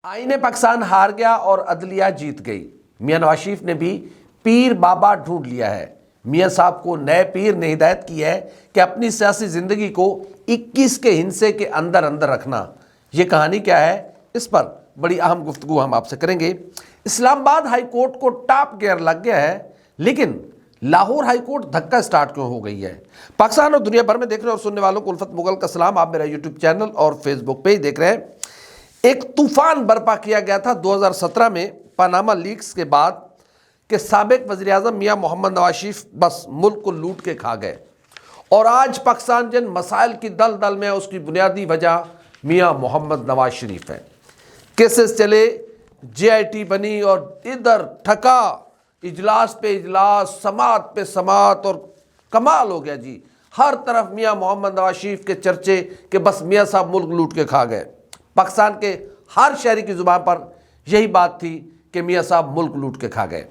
آئین پاکستان ہار گیا اور عدلیہ جیت گئی۔ میاں نواز شریف نے بھی پیر بابا ڈھونڈ لیا ہے۔ میاں صاحب کو نئے پیر نے ہدایت کی ہے کہ اپنی سیاسی زندگی کو 21 کے ہندسے کے اندر رکھنا۔ یہ کہانی کیا ہے، اس پر بڑی اہم گفتگو ہم آپ سے کریں گے۔ اسلام آباد ہائی کورٹ کو ٹاپ گیئر لگ گیا ہے، لیکن لاہور ہائی کورٹ دھکا سٹارٹ کیوں ہو گئی ہے؟ پاکستان اور دنیا بھر میں دیکھ رہے اور سننے والوں کو الفت مغل کا سلام۔ آپ میرا یوٹیوب چینل اور فیس بک پیج دیکھ رہے ہیں۔ ایک طوفان برپا کیا گیا تھا 2017 میں پاناما لیکس کے بعد کہ سابق وزیر اعظم میاں محمد نواز شریف بس ملک کو لوٹ کے کھا گئے، اور آج پاکستان جن مسائل کی دل میں اس کی بنیادی وجہ میاں محمد نواز شریف ہے۔ کیسز چلے، جے آئی ٹی بنی اور ادھر ٹھکا، اجلاس پہ اجلاس، سماعت پہ سماعت، اور کمال ہو گیا جی، ہر طرف میاں محمد نواز شریف کے چرچے کہ بس میاں صاحب ملک لوٹ کے کھا گئے۔ پاکستان کے ہر شہری کی زبان پر یہی بات تھی کہ میاں صاحب ملک لوٹ کے کھا گئے۔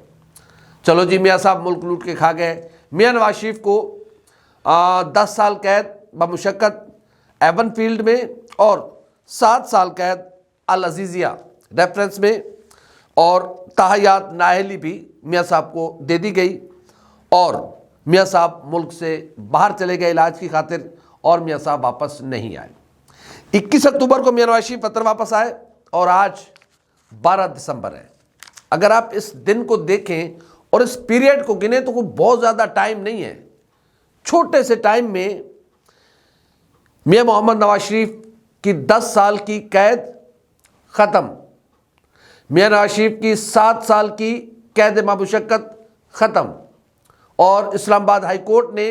چلو جی، میاں صاحب ملک لوٹ کے کھا گئے۔ میاں نواز شریف کو 10 سال قید بمشقت ایون فیلڈ میں اور 7 سال قید العزیزیہ ریفرنس میں، اور تاحیات نااہلی بھی میاں صاحب کو دے دی گئی، اور میاں صاحب ملک سے باہر چلے گئے علاج کی خاطر، اور میاں صاحب واپس نہیں آئے۔ 21 اکتوبر کو میاں نواز شریف وطن واپس آئے، اور آج 12 دسمبر ہے۔ اگر آپ اس دن کو دیکھیں اور اس پیریڈ کو گنیں تو کوئی بہت زیادہ ٹائم نہیں ہے۔ چھوٹے سے ٹائم میں میاں محمد نواز شریف کی 10 سال کی قید ختم، میاں نواز شریف کی 7 سال کی قید بمشقت ختم، اور اسلام آباد ہائی کورٹ نے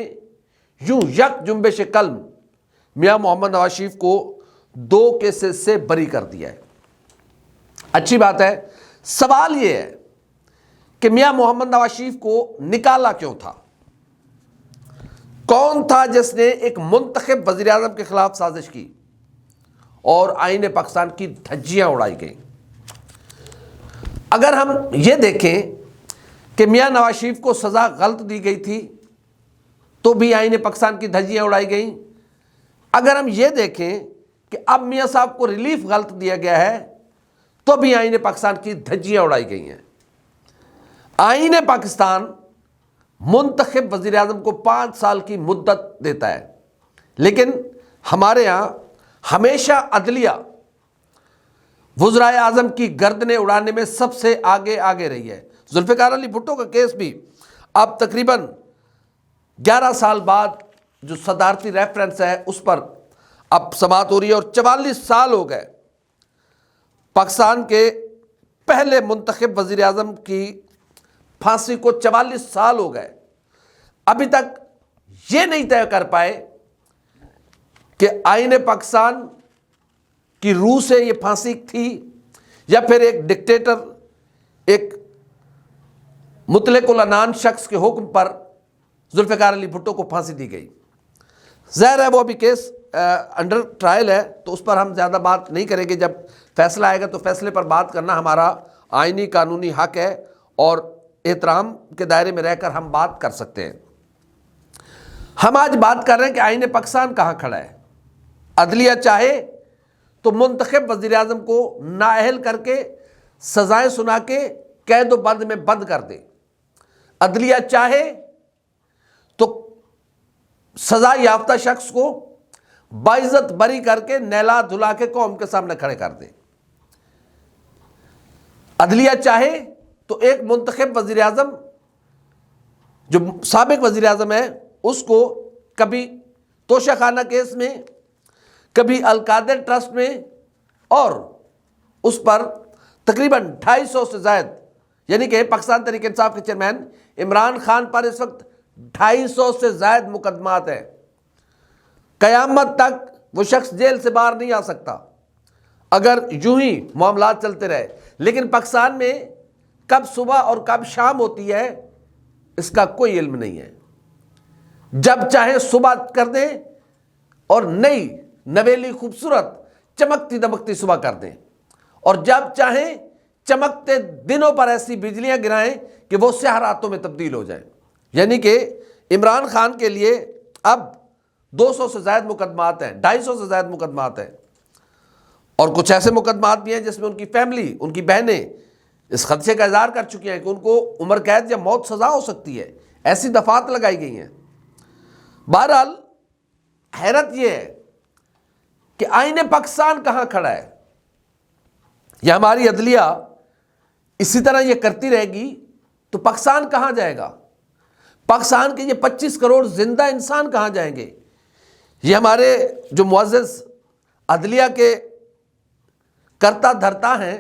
یوں یک جنبش قلم میاں محمد نواز شریف کو 2 کیسز سے بری کر دیا ہے۔ اچھی بات ہے۔ سوال یہ ہے کہ میاں محمد نواز شریف کو نکالا کیوں تھا؟ کون تھا جس نے ایک منتخب وزیر اعظم کے خلاف سازش کی اور آئین پاکستان کی دھجیاں اڑائی گئیں؟ اگر ہم یہ دیکھیں کہ میاں نواز شریف کو سزا غلط دی گئی تھی تو بھی آئین پاکستان کی دھجیاں اڑائی گئیں۔ اگر ہم یہ دیکھیں کہ اب میاں صاحب کو ریلیف غلط دیا گیا ہے تو بھی آئین پاکستان کی دھجیاں اڑائی گئی ہیں۔ آئین پاکستان منتخب وزیر اعظم کو 5 سال کی مدت دیتا ہے، لیکن ہمارے ہاں ہمیشہ عدلیہ وزرائے اعظم کی گردنیں اڑانے میں سب سے آگے رہی ہے۔ ذوالفقار علی بھٹو کا کیس بھی اب تقریباً 11 سال بعد جو صدارتی ریفرنس ہے اس پر اب سماعت ہو رہی ہے، اور 44 سال ہو گئے پاکستان کے پہلے منتخب وزیر اعظم کی پھانسی کو، 44 سال ہو گئے۔ ابھی تک یہ نہیں طے کر پائے کہ آئین پاکستان کی روح سے یہ پھانسی تھی یا پھر ایک ڈکٹیٹر، ایک مطلق العنان شخص کے حکم پر ذوالفقار علی بھٹو کو پھانسی دی گئی۔ ظاہر ہے وہ ابھی کیس انڈر ٹرائل ہے، تو اس پر ہم زیادہ بات نہیں کریں گے۔ جب فیصلہ آئے گا تو فیصلے پر بات کرنا ہمارا آئینی قانونی حق ہے، اور احترام کے دائرے میں رہ کر ہم بات کر سکتے ہیں۔ ہم آج بات کر رہے ہیں کہ آئین پاکستان کہاں کھڑا ہے۔ عدلیہ چاہے تو منتخب وزیر اعظم کو نااہل کر کے سزائیں سنا کے قید و بند میں بند کر دے، عدلیہ چاہے تو سزا یافتہ شخص کو باعزت بری کر کے نہلا دھلا کے قوم کے سامنے کھڑے کر دے، عدلیہ چاہے تو ایک منتخب وزیر اعظم جو سابق وزیر اعظم ہے اس کو کبھی توشہ خانہ کیس میں، کبھی القادر ٹرسٹ میں، اور اس پر تقریباً 250 سے زائد، یعنی کہ پاکستان تحریک انصاف کے چیئرمین عمران خان پر اس وقت 250 سے زائد مقدمات ہیں۔ قیامت تک وہ شخص جیل سے باہر نہیں آ سکتا اگر یوں ہی معاملات چلتے رہے۔ لیکن پاکستان میں کب صبح اور کب شام ہوتی ہے اس کا کوئی علم نہیں ہے۔ جب چاہیں صبح کر دیں اور نئی نویلی خوبصورت چمکتی دمکتی صبح کر دیں، اور جب چاہیں چمکتے دنوں پر ایسی بجلیاں گرائیں کہ وہ سیاہ راتوں میں تبدیل ہو جائیں۔ یعنی کہ عمران خان کے لیے اب 200 سے زائد مقدمات ہیں، 250 سے زائد مقدمات ہیں، اور کچھ ایسے مقدمات بھی ہیں جس میں ان کی فیملی، ان کی بہنیں اس خدشے کا اظہار کر چکی ہیں کہ ان کو عمر قید یا موت سزا ہو سکتی ہے، ایسی دفعات لگائی گئی ہیں۔ بہرحال حیرت یہ ہے کہ آئین پاکستان کہاں کھڑا ہے؟ یہ ہماری عدلیہ اسی طرح یہ کرتی رہے گی تو پاکستان کہاں جائے گا؟ پاکستان کے یہ 25 کروڑ زندہ انسان کہاں جائیں گے؟ یہ ہمارے جو معزز عدلیہ کے کرتا دھرتا ہیں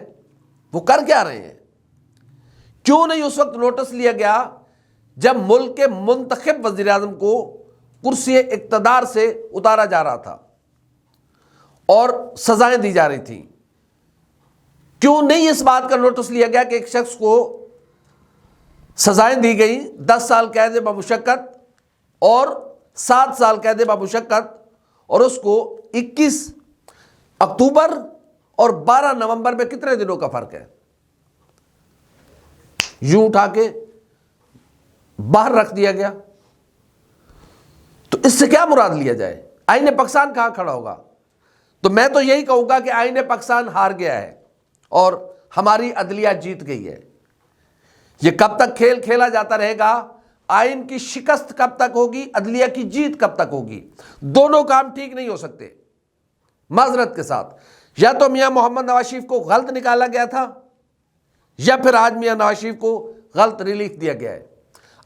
وہ کر کیا رہے ہیں؟ کیوں نہیں اس وقت نوٹس لیا گیا جب ملک کے منتخب وزیر اعظم کو کرسی اقتدار سے اتارا جا رہا تھا اور سزائیں دی جا رہی تھیں؟ کیوں نہیں اس بات کا نوٹس لیا گیا کہ ایک شخص کو سزائیں دی گئیں 10 سال قید بمشقت اور 7 سال قید بمشقت، اور اس کو 21 اکتوبر اور 12 نومبر میں کتنے دنوں کا فرق ہے؟ یوں اٹھا کے باہر رکھ دیا گیا۔ تو اس سے کیا مراد لیا جائے؟ آئین پاکستان کہاں کھڑا ہوگا؟ تو میں تو یہی کہوں گا کہ آئین پاکستان ہار گیا ہے اور ہماری عدلیہ جیت گئی ہے۔ یہ کب تک کھیل کھیلا جاتا رہے گا؟ آئین کی شکست کب تک ہوگی؟ عدلیہ کی جیت کب تک ہوگی؟ دونوں کام ٹھیک نہیں ہو سکتے۔ معذرت کے ساتھ، یا تو میاں محمد نواز شریف کو غلط نکالا گیا تھا یا پھر آج میاں نواز شریف کو غلط ریلیف دیا گیا ہے۔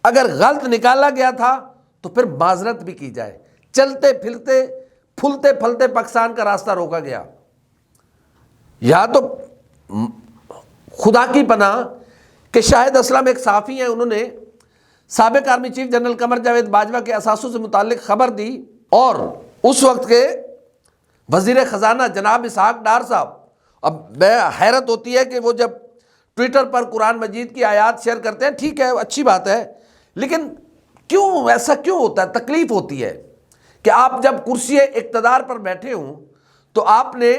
اگر غلط نکالا گیا تھا تو پھر معذرت بھی کی جائے۔ چلتے پھرتے پھولتے پھلتے پاکستان کا راستہ روکا گیا۔ یا تو خدا کی پناہ کہ شاہد اسلم ایک صحافی ہیں، انہوں نے سابق army chief general Qamar Javed Bajwa کے اثاثوں سے متعلق خبر دی، اور اس وقت کے وزیر خزانہ جناب اسحاق ڈار صاحب، اب میں حیرت ہوتی ہے کہ وہ جب ٹویٹر پر قرآن مجید کی آیات شیئر کرتے ہیں، ٹھیک ہے اچھی بات ہے، لیکن کیوں ایسا کیوں ہوتا ہے؟ تکلیف ہوتی ہے کہ آپ جب کرسی اقتدار پر بیٹھے ہوں تو آپ نے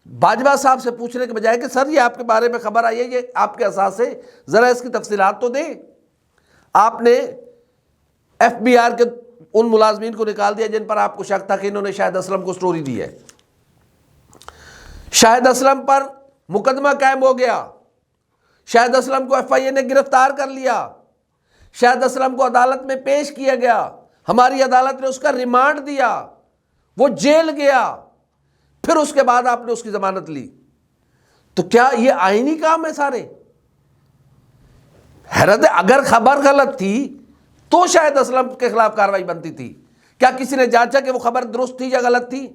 باجوہ صاحب سے پوچھنے کے بجائے کہ سر یہ آپ کے بارے میں خبر آئی ہے، یہ آپ کے اساس ہے، ذرا اس کی تفصیلات تو دیں۔ آپ نے ایف بی آر کے ان ملازمین کو نکال دیا جن پر آپ کو شک تھا کہ انہوں نے شاہد اسلم کو سٹوری دی ہے۔ شاہد اسلم پر مقدمہ قائم ہو گیا، شاہد اسلم کو ایف آئی اے نے گرفتار کر لیا، شاہد اسلم کو عدالت میں پیش کیا گیا، ہماری عدالت نے اس کا ریمانڈ دیا، وہ جیل گیا، پھر اس کے بعد آپ نے اس کی ضمانت لی۔ تو کیا یہ آئینی کام ہے سارے؟ حیرت ہے، اگر خبر غلط تھی تو شاہد اسلم کے خلاف کارروائی بنتی تھی۔ کیا کسی نے جانچا کہ وہ خبر درست تھی یا غلط تھی؟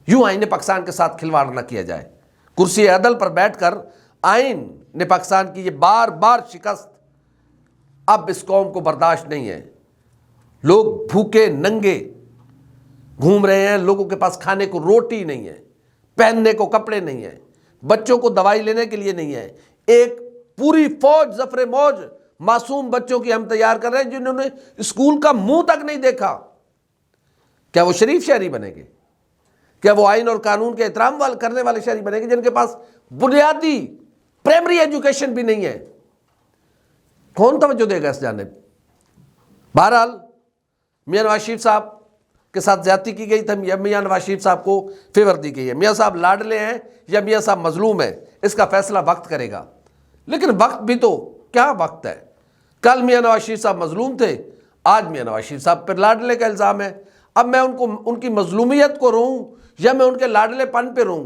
یوں آئین پاکستان کے ساتھ کھلواڑ نہ کیا جائے۔ کرسی عدل پر بیٹھ کر آئین نے پاکستان کی یہ بار بار شکست اب اس قوم کو برداشت نہیں ہے۔ لوگ بھوکے ننگے گھوم رہے ہیں، لوگوں کے پاس کھانے کو روٹی نہیں ہے، پہننے کو کپڑے نہیں ہیں، بچوں کو دوائی لینے کے لیے نہیں ہے۔ ایک پوری فوج، ظفر موج معصوم بچوں کی ہم تیار کر رہے ہیں جنہوں نے اسکول کا منہ تک نہیں دیکھا۔ کیا وہ شریف شہری بنیں گے؟ کیا وہ آئین اور قانون کے احترام کرنے والے شہری بنیں گے جن کے پاس بنیادی پرائمری ایجوکیشن بھی نہیں ہے؟ کون توجہ دے گا اس جانب؟ بہرحال میاں نواز شریف صاحب کے ساتھ زیادتی کی گئی تھی یا میاں نواز شریف صاحب کو فیور دی گئی ہے؟ میاں صاحب لاڈلے ہیں یا میاں صاحب مظلوم ہیں، اس کا فیصلہ وقت کرے گا۔ لیکن وقت بھی تو کیا وقت ہے؟ کل میاں نواز شریف صاحب مظلوم تھے، آج میاں نواز شریف صاحب پر لاڈلے کا الزام ہے۔ اب میں ان کی مظلومیت کو روں یا میں ان کے لاڈلے پن پہ روں؟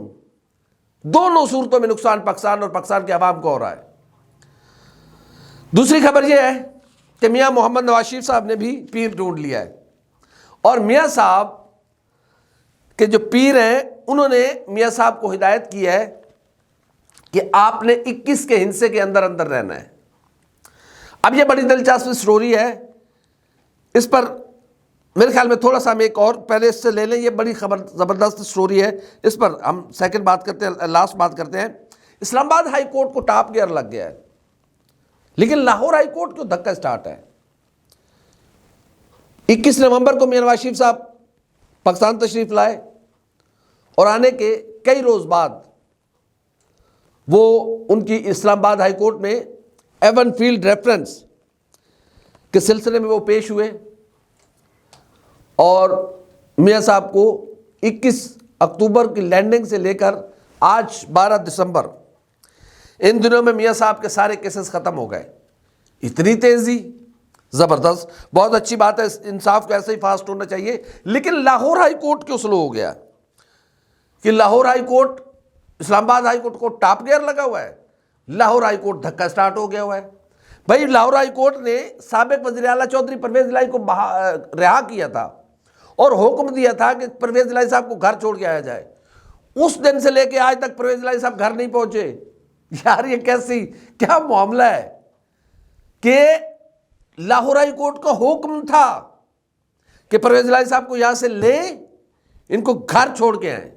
دونوں صورتوں میں نقصان پاکستان اور پاکستان کے عوام کو ہو رہا ہے۔ دوسری خبر یہ ہے کہ میاں محمد نواز شریف صاحب نے بھی پیر ڈھونڈ لیا ہے، اور میاں صاحب کے جو پیر ہیں انہوں نے میاں صاحب کو ہدایت کی ہے کہ آپ نے 21 کے ہندسے کے اندر اندر رہنا ہے۔ اب یہ بڑی دلچسپ سٹوری ہے، اس پر میرے خیال میں تھوڑا سا ہم ایک اور پہلے اس سے لے لیں۔ یہ بڑی خبر زبردست سٹوری ہے، اس پر ہم سیکنڈ بات کرتے ہیں، لاسٹ بات کرتے ہیں۔ اسلام آباد ہائی کورٹ کو ٹاپ گیئر لگ گیا ہے، لیکن لاہور ہائی کورٹ کیوں دھکا سٹارٹ ہے؟ 21 نومبر کو میاں نواز شریف صاحب پاکستان تشریف لائے اور آنے کے کئی روز بعد وہ ان کی اسلام آباد ہائی کورٹ میں ایون فیلڈ ریفرنس کے سلسلے میں وہ پیش ہوئے، اور میاں صاحب کو 21 اکتوبر کی لینڈنگ سے لے کر آج 12 دسمبر، ان دنوں میں میاں صاحب کے سارے کیسز ختم ہو گئے. اتنی تیزی، زبردست، بہت اچھی بات ہے، انصاف کو ایسے ہی فاسٹ ہونا چاہیے. لیکن لاہور ہائی کورٹ کیوں سلو ہو گیا کہ لاہور ہائی کورٹ اسلام آباد ہائی کورٹ کو ٹاپ گیئر لگا ہوا ہے؟ لاہور ہائی کورٹ دھکا سٹارٹ ہو گیا ہوا ہے. بھائی لاہور ہائی کورٹ نے سابق وزیر اعلیٰ چودھری پرویز الہی کو رہا کیا تھا اور حکم دیا تھا کہ پرویز الہی صاحب کو گھر چھوڑ کے آیا جائے. اس دن سے لے کے آج تک پرویز الہی صاحب گھر نہیں پہنچے. یار یہ کیسی کیا معاملہ ہے کہ لاہور ہائی کورٹ کا حکم تھا کہ پرویز الہی صاحب کو یہاں سے لے، ان کو گھر چھوڑ کے آئیں،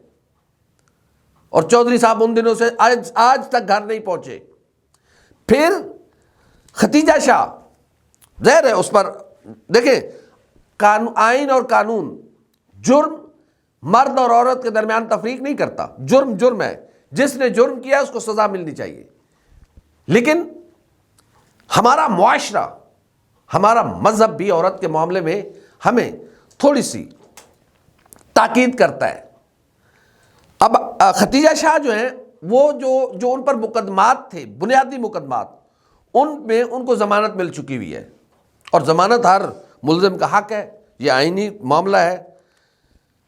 اور چودھری صاحب ان دنوں سے آج تک گھر نہیں پہنچے. پھر ختیجہ شاہ، ظاہر ہے اس پر دیکھیں آئین اور قانون جرم مرد اور عورت کے درمیان تفریق نہیں کرتا. جرم جرم ہے، جس نے جرم کیا اس کو سزا ملنی چاہیے. لیکن ہمارا معاشرہ، ہمارا مذہب بھی عورت کے معاملے میں ہمیں تھوڑی سی تاکید کرتا ہے. اب ختیجہ شاہ جو ہیں، وہ جو ان پر مقدمات تھے، بنیادی مقدمات، ان میں ان کو ضمانت مل چکی ہوئی ہے، اور ضمانت ہر ملزم کا حق ہے، یہ آئینی معاملہ ہے.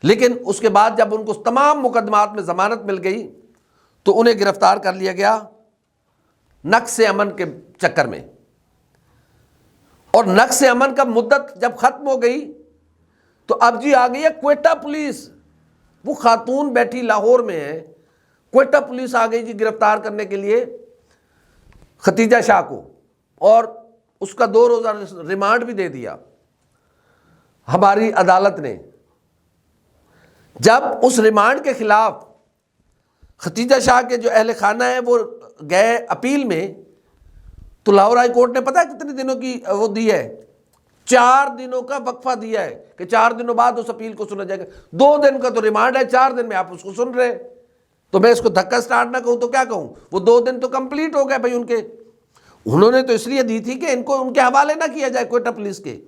لیکن اس کے بعد جب ان کو تمام مقدمات میں ضمانت مل گئی تو انہیں گرفتار کر لیا گیا نقص امن کے چکر میں. اور نقص امن کا مدت جب ختم ہو گئی تو اب جی آ گئی ہے کوئٹہ پولیس. وہ خاتون بیٹھی لاہور میں ہے، کوئٹہ پولیس آ گئی جی گرفتار کرنے کے لیے ختیجہ شاہ کو، اور اس کا 2 روزہ ریمانڈ بھی دے دیا ہماری عدالت نے. جب اس ریمانڈ کے خلاف ختیجہ شاہ کے جو اہل خانہ ہیں وہ گئے اپیل میں، تو لاہور ہائی کورٹ نے پتہ کتنے دنوں کی وہ دی ہے؟ 4 دنوں کا وقفہ دیا ہے کہ 4 دنوں بعد اس اپیل کو سنا جائے گا. 2 دن کا تو ریمانڈ ہے، 4 دن میں آپ اس کو سن رہے. تو میں اس کو دھکا سٹارٹ نہ کہوں تو کیا کہوں؟ وہ 2 دن تو کمپلیٹ ہو گئے بھائی ان کے. انہوں نے تو اس لیے دی تھی کہ ان کو ان کے حوالے نہ کیا جائے کوئٹہ پولیس کے،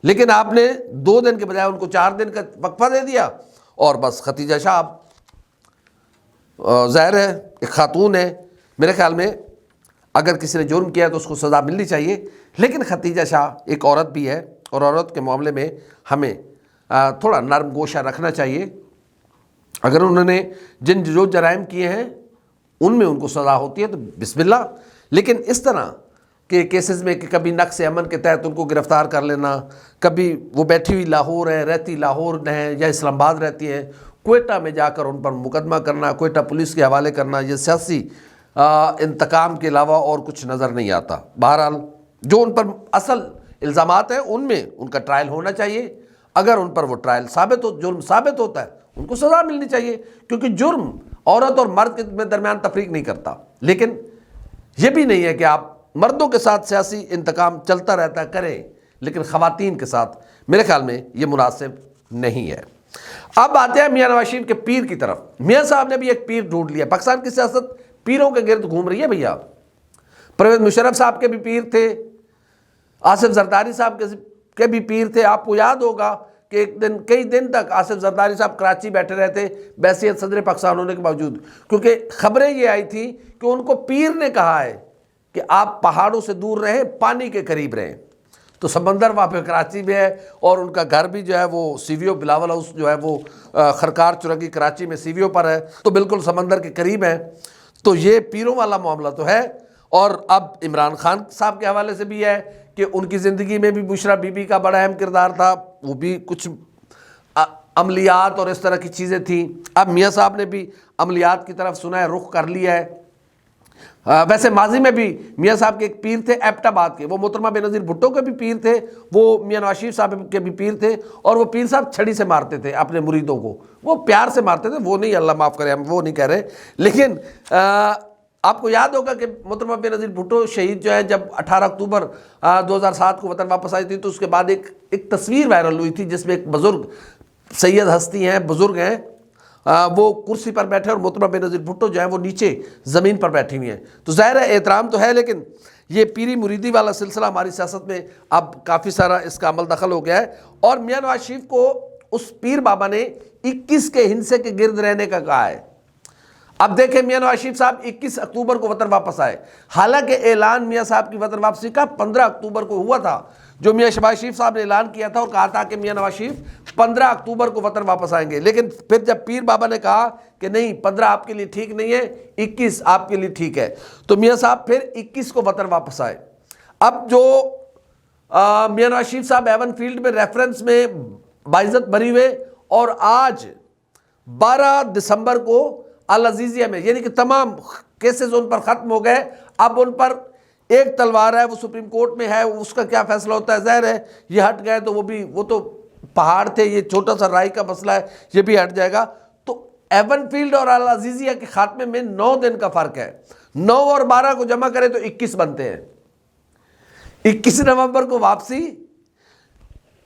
لیکن آپ نے 2 دن کے بجائے ان کو 4 دن کا وقفہ دے دیا. اور بس ختیجہ شاہ ظاہر ہے ایک خاتون ہے، میرے خیال میں اگر کسی نے جرم کیا تو اس کو سزا ملنی چاہیے. لیکن ختیجہ شاہ ایک عورت بھی ہے، اور عورت کے معاملے میں ہمیں تھوڑا نرم گوشہ رکھنا چاہیے. اگر انہوں نے جو جرائم کیے ہیں ان میں ان کو سزا ہوتی ہے تو بسم اللہ. لیکن اس طرح کے کیسز میں کہ کبھی نقص امن کے تحت ان کو گرفتار کر لینا، کبھی وہ بیٹھی ہوئی لاہور ہے، رہتی لاہور ہے یا اسلام آباد رہتی ہے، کوئٹہ میں جا کر ان پر مقدمہ کرنا، کوئٹہ پولیس کے حوالے کرنا، یہ سیاسی انتقام کے علاوہ اور کچھ نظر نہیں آتا. بہرحال جو ان پر اصل الزامات ہیں ان میں ان کا ٹرائل ہونا چاہیے. اگر ان پر وہ ٹرائل جرم ثابت ہوتا ہے ان کو سزا ملنی چاہیے، کیونکہ جرم عورت اور مرد کے درمیان تفریق نہیں کرتا. لیکن یہ بھی نہیں ہے کہ آپ مردوں کے ساتھ سیاسی انتقام چلتا رہتا ہے کریں، لیکن خواتین کے ساتھ میرے خیال میں یہ مناسب نہیں ہے. اب آتے ہیں میاں نواز شریف کے پیر کی طرف. میاں صاحب نے بھی ایک پیر ڈھونڈ لیا. پاکستان کی سیاست پیروں کے گرد گھوم رہی ہے بھیا. پرویز مشرف صاحب کے بھی پیر تھے، آصف زرداری صاحب کے بھی پیر تھے. آپ کو یاد ہوگا کہ کئی دن تک آصف زرداری صاحب کراچی بیٹھے رہے تھے بحیثیت صدر پاکستان ہونے کے باوجود، کیونکہ خبریں یہ آئی تھی کہ ان کو پیر نے کہا ہے کہ آپ پہاڑوں سے دور رہیں، پانی کے قریب رہیں. تو سمندر وہاں پہ کراچی میں ہے، اور ان کا گھر بھی جو ہے وہ سی وی او بلاول ہاؤس جو ہے وہ خرکار چرنگی کراچی میں سی وی او پر ہے، تو بالکل سمندر کے قریب ہے. تو یہ پیروں والا معاملہ تو ہے. اور اب عمران خان صاحب کے حوالے سے بھی ہے کہ ان کی زندگی میں بھی بشرا بی بی کا بڑا اہم کردار تھا، وہ بھی کچھ عملیات اور اس طرح کی چیزیں تھیں. اب میاں صاحب نے بھی عملیات کی طرف سنا ہے، رخ کر لیا ہے. ویسے ماضی میں بھی میاں صاحب کے ایک پیر تھے ایبٹ آباد کے، وہ محترمہ بے نظیر بھٹو کے بھی پیر تھے، وہ میاں نواز شریف صاحب کے بھی پیر تھے. اور وہ پیر صاحب چھڑی سے مارتے تھے اپنے مریدوں کو، وہ پیار سے مارتے تھے، وہ نہیں، اللہ معاف کرے ہم وہ نہیں کہہ رہے. لیکن آپ کو یاد ہوگا کہ محترمہ بے نظیر بھٹو شہید جو ہے جب 18 اکتوبر 2007 کو وطن واپس آئی تھی، تو اس کے بعد ایک تصویر وائرل ہوئی تھی جس میں ایک بزرگ سید ہستی ہیں، بزرگ ہیں، وہ کرسی پر بیٹھے اور محترمہ بے نظیر بھٹو جو ہے وہ نیچے زمین پر بیٹھی ہوئی ہیں. تو ظاہر ہے احترام تو ہے، لیکن یہ پیری مریدی والا سلسلہ ہماری سیاست میں اب کافی سارا اس کا عمل دخل ہو گیا ہے. اور میاں نواز شریف کو اس پیر بابا نے 21 کے ہندسے کے گرد رہنے کا کہا ہے۔ اب دیکھیں میاں نواز شریف صاحب 21 اکتوبر کو وطن واپس آئے، حالانکہ اعلان میاں صاحب کی وطن واپسی کا 15 اکتوبر کو ہوا تھا، جو میاں شہباز شریف صاحب نے اعلان کیا تھا اور کہا تھا کہ میاں نواز شریف 15 اکتوبر کو وطن واپس آئیں گے، لیکن پھر جب پیر بابا نے کہا کہ نہیں 15 آپ کے لیے ٹھیک نہیں ہے، 21 آپ کے لیے ٹھیک ہے، تو میاں صاحب پھر 21 کو وطن واپس آئے۔ اب جو میاں نواز شریف صاحب ایون فیلڈ میں ریفرنس میں باعزت بری ہوئے، اور آج 12 دسمبر کو العزیزیہ میں، یعنی کہ تمام کیسز ان پر ختم ہو گئے، اب ان پر ایک تلوار ہے، وہ سپریم کورٹ میں ہے، اس کا کیا فیصلہ ہوتا ہے، ظاہر ہے یہ ہٹ گئے تو وہ تو پہاڑ تھے، یہ چھوٹا سا رائے کا مسئلہ ہے، یہ بھی ہٹ جائے گا۔ تو ایون فیلڈ اور العزیزیہ کے خاتمے میں 9 دن کا فرق ہے، 9 اور 12 کو جمع کریں تو 21 بنتے ہیں۔ 21 نومبر کو واپسی،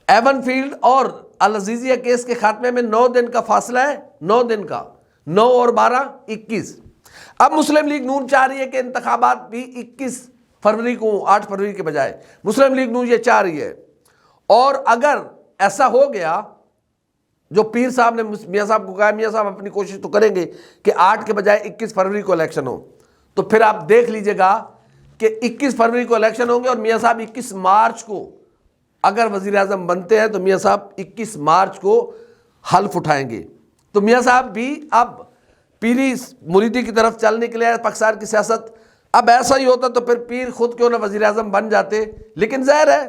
ایون فیلڈ اور العزیزیہ کیس کے خاتمے میں 9 دن کا فاصلہ ہے، 9 دن کا، 9 اور 12 21۔ اب مسلم لیگ نون چاہ رہی ہے کہ انتخابات بھی 21 فروری کو 8 فروری کے بجائے، مسلم لیگ نون یہ چاہ رہی ہے، اور اگر ایسا ہو گیا جو پیر صاحب نے میاں صاحب کو کہا، میاں صاحب اپنی کوشش تو کریں گے کہ 8 کے بجائے 21 فروری کو الیکشن ہو، تو پھر آپ دیکھ لیجئے گا کہ 21 فروری کو الیکشن ہوں گے، اور میاں صاحب 21 مارچ کو اگر وزیر اعظم بنتے ہیں تو میاں صاحب 21 مارچ کو حلف اٹھائیں گے۔ تو میاں صاحب بھی اب پیری مریدی کی طرف چل نکلے ہیں پاکستان کی سیاست۔ اب ایسا ہی ہوتا تو پھر پیر خود کیوں نہ وزیر اعظم بن جاتے، لیکن ظاہر ہے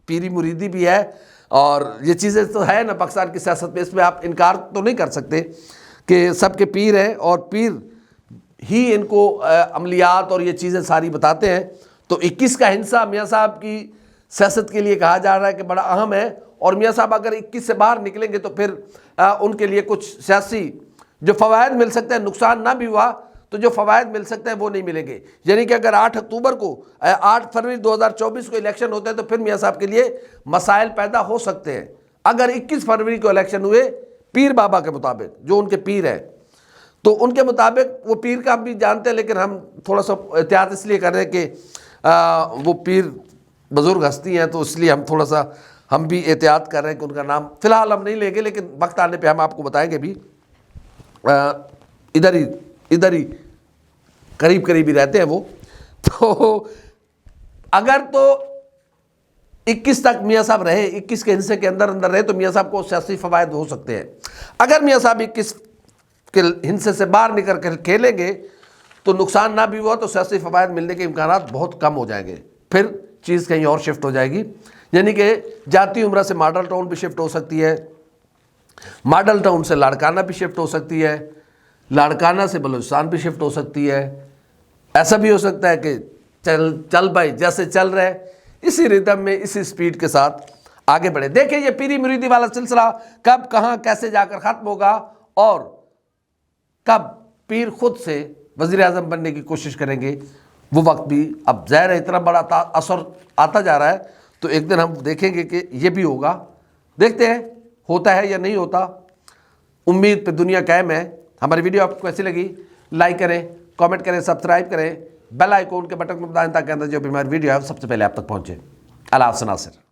پیری مریدی بھی ہے، اور یہ چیزیں تو ہے نا پاکستان کی سیاست میں، اس میں آپ انکار تو نہیں کر سکتے کہ سب کے پیر ہیں، اور پیر ہی ان کو عملیات اور یہ چیزیں ساری بتاتے ہیں۔ تو 21 کا ہندسہ میاں صاحب کی سیاست کے لیے کہا جا رہا ہے کہ بڑا اہم ہے، اور میاں صاحب اگر 21 سے باہر نکلیں گے تو پھر ان کے لیے کچھ سیاسی جو فوائد مل سکتے ہیں، نقصان نہ بھی ہوا تو جو فوائد مل سکتے ہیں وہ نہیں ملیں گے۔ یعنی کہ اگر 8 فروری 2024 کو الیکشن ہوتے ہیں تو پھر میاں صاحب کے لیے مسائل پیدا ہو سکتے ہیں، اگر 21 فروری کو الیکشن ہوئے پیر بابا کے مطابق، جو ان کے پیر ہیں، تو ان کے مطابق وہ پیر کا ہم بھی جانتے ہیں، لیکن ہم تھوڑا سا احتیاط اس لیے کر رہے ہیں کہ وہ پیر بزرگ ہستی ہیں، تو اس لیے ہم بھی احتیاط کر رہے ہیں کہ ان کا نام فی الحال ہم نہیں لیں گے، لیکن وقت آنے پہ ہم آپ کو بتائیں گے بھی۔ ادھر ہی قریب ہی رہتے ہیں وہ۔ تو اگر تو 21 تک میاں صاحب رہے، 21 کے حصے کے اندر رہے تو میاں صاحب کو سیاسی فوائد ہو سکتے ہیں۔ اگر میاں صاحب 21 کے حصے سے باہر نکل کر کھیلیں گے تو نقصان نہ بھی ہوا تو سیاسی فوائد ملنے کے امکانات بہت کم ہو جائیں گے، پھر چیز کہیں اور شفٹ ہو جائے گی، یعنی کہ جاتی عمرہ سے ماڈل ٹاؤن بھی شفٹ ہو سکتی ہے، ماڈل ٹاؤن سے لاڑکانہ بھی شفٹ ہو سکتی ہے، لاڑکانہ سے بلوچستان بھی شفٹ ہو سکتی ہے۔ ایسا بھی ہو سکتا ہے کہ چل بھائی جیسے چل رہے اسی ریدم میں اسی سپیڈ کے ساتھ آگے بڑھے۔ دیکھیں یہ پیری مریدی والا سلسلہ کب کہاں کیسے جا کر ختم ہوگا، اور کب پیر خود سے وزیر اعظم بننے کی کوشش کریں گے، وہ وقت بھی اب ظاہر ہے اتنا بڑا اثر آتا جا رہا ہے، تو ایک دن ہم دیکھیں گے کہ یہ بھی ہوگا۔ دیکھتے ہیں ہوتا ہے یا نہیں ہوتا، امید پہ دنیا قائم ہے۔ ہماری ویڈیو آپ کو کیسی لگی، لائک کریں، کامنٹ کریں، سبسکرائب کریں، بیل آئیکن کے بٹن کو بتائیں تاکہ اندر جو بھی ہماری ویڈیو ہے سب سے پہلے آپ تک پہنچے۔ اللہ حافظ ناصر۔